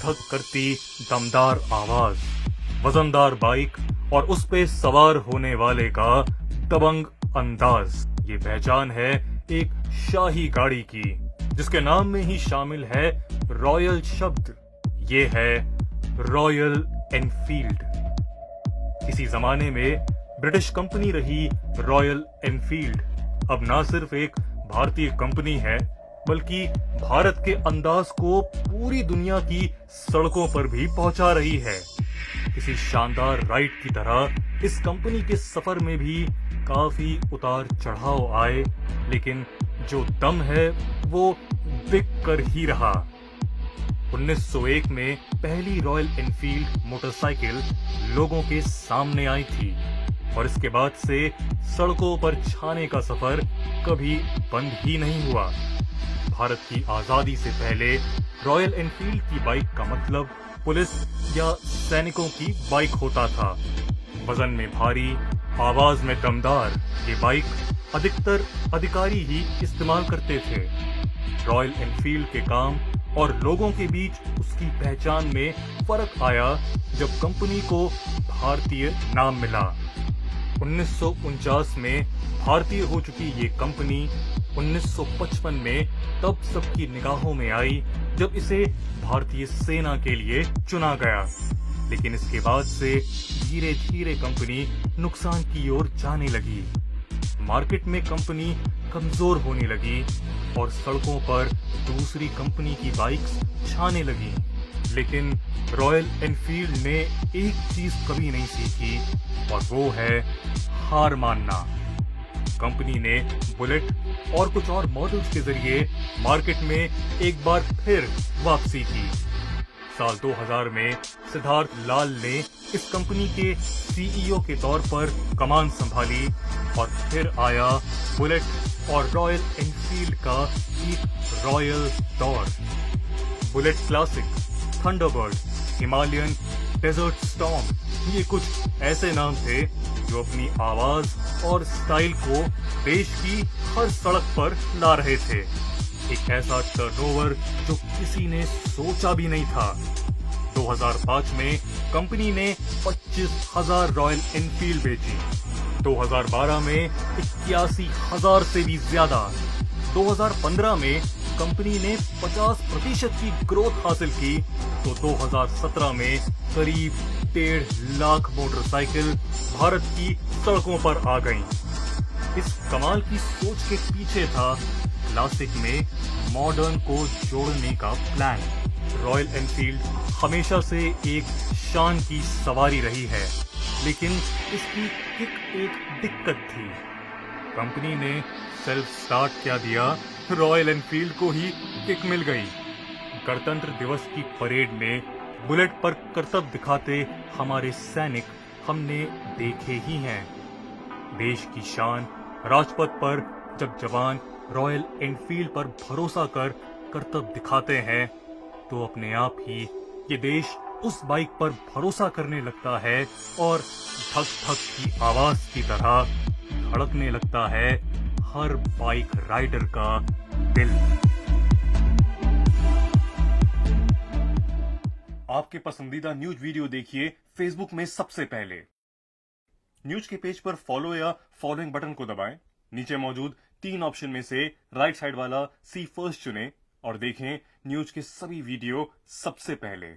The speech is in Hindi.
धक करती दमदार आवाज, वजनदार बाइक और उस पे सवार होने वाले का दबंग अंदाज, ये पहचान है एक शाही गाड़ी की जिसके नाम में ही शामिल है रॉयल शब्द। ये है रॉयल एनफील्ड। किसी जमाने में ब्रिटिश कंपनी रही रॉयल एनफील्ड अब ना सिर्फ एक भारतीय कंपनी है बल्कि भारत के अंदाज को पूरी दुनिया की सड़कों पर भी पहुंचा रही है। किसी शानदार राइड की तरह इस कंपनी के सफर में भी काफी उतार चढ़ाव आए, लेकिन जो दम है वो बिक कर ही रहा। 1901 में पहली रॉयल एनफील्ड मोटरसाइकिल लोगों के सामने आई थी और इसके बाद से सड़कों पर छाने का सफर कभी बंद ही नहीं हुआ। भारत की आजादी से पहले रॉयल एनफील्ड की बाइक का मतलब पुलिस या सैनिकों की बाइक होता था। वजन में भारी, आवाज में दमदार ये बाइक अधिकतर अधिकारी ही इस्तेमाल करते थे। रॉयल एनफील्ड के काम और लोगों के बीच उसकी पहचान में फर्क आया जब कंपनी को भारतीय नाम मिला। 1949 में भारतीय हो चुकी ये कंपनी 1955 में तब सबकी निगाहों में आई जब इसे भारतीय सेना के लिए चुना गया, लेकिन इसके बाद से धीरे धीरे कंपनी नुकसान की ओर जाने लगी। मार्केट में कंपनी कमजोर होने लगी और सड़कों पर दूसरी कंपनी की बाइक्स छाने लगी। लेकिन रॉयल एनफील्ड ने एक चीज कभी नहीं सीखी और वो है हार मानना। कंपनी ने बुलेट और कुछ और मॉडल्स के जरिए मार्केट में एक बार फिर वापसी की। साल 2000 में सिद्धार्थ लाल ने इस कंपनी के सीईओ के तौर पर कमान संभाली और फिर आया बुलेट और रॉयल एनफील्ड का एक रॉयल दौर। Bullet Classic, Thunderbird, Himalayan, Desert Storm, ये कुछ ऐसे नाम थे जो अपनी आवाज और स्टाइल को देश की हर सड़क पर ला रहे थे। एक ऐसा टर्नओवर जो किसी ने सोचा भी नहीं था। 2005 में कंपनी ने 25,000 रॉयल एनफील्ड बेची। 2012 में 81,000 से भी ज्यादा। 2015 में कंपनी ने 50% की ग्रोथ हासिल की तो 2017 में करीब 1.5 लाख मोटरसाइकिल भारत की सड़कों पर आ गईं। इस कमाल की सोच के पीछे था क्लासिक में मॉडर्न को जोड़ने का प्लान। रॉयल एनफील्ड हमेशा से एक शान की सवारी रही है, लेकिन इसकी एक दिक्कत थी। कंपनी ने सेल्फ स्टार्ट क्या दिया, रॉयल एनफील्ड को ही किक मिल गई। गणतंत्र दिवस की परेड में बुलेट पर करतब दिखाते हमारे सैनिक हमने देखे ही हैं। देश की शान राजपथ पर जब जवान रॉयल एनफील्ड पर भरोसा कर करतब दिखाते हैं तो अपने आप ही ये देश उस बाइक पर भरोसा करने लगता है और धक धक की आवाज की तरह धड़कने लगता है हर बाइक राइडर का दिल। आपके पसंदीदा न्यूज वीडियो देखिए फेसबुक में सबसे पहले। न्यूज के पेज पर फॉलो या फॉलोइंग बटन को दबाएं। नीचे मौजूद 3 ऑप्शन में से राइट साइड वाला सी फर्स्ट चुनें और देखें न्यूज के सभी वीडियो सबसे पहले।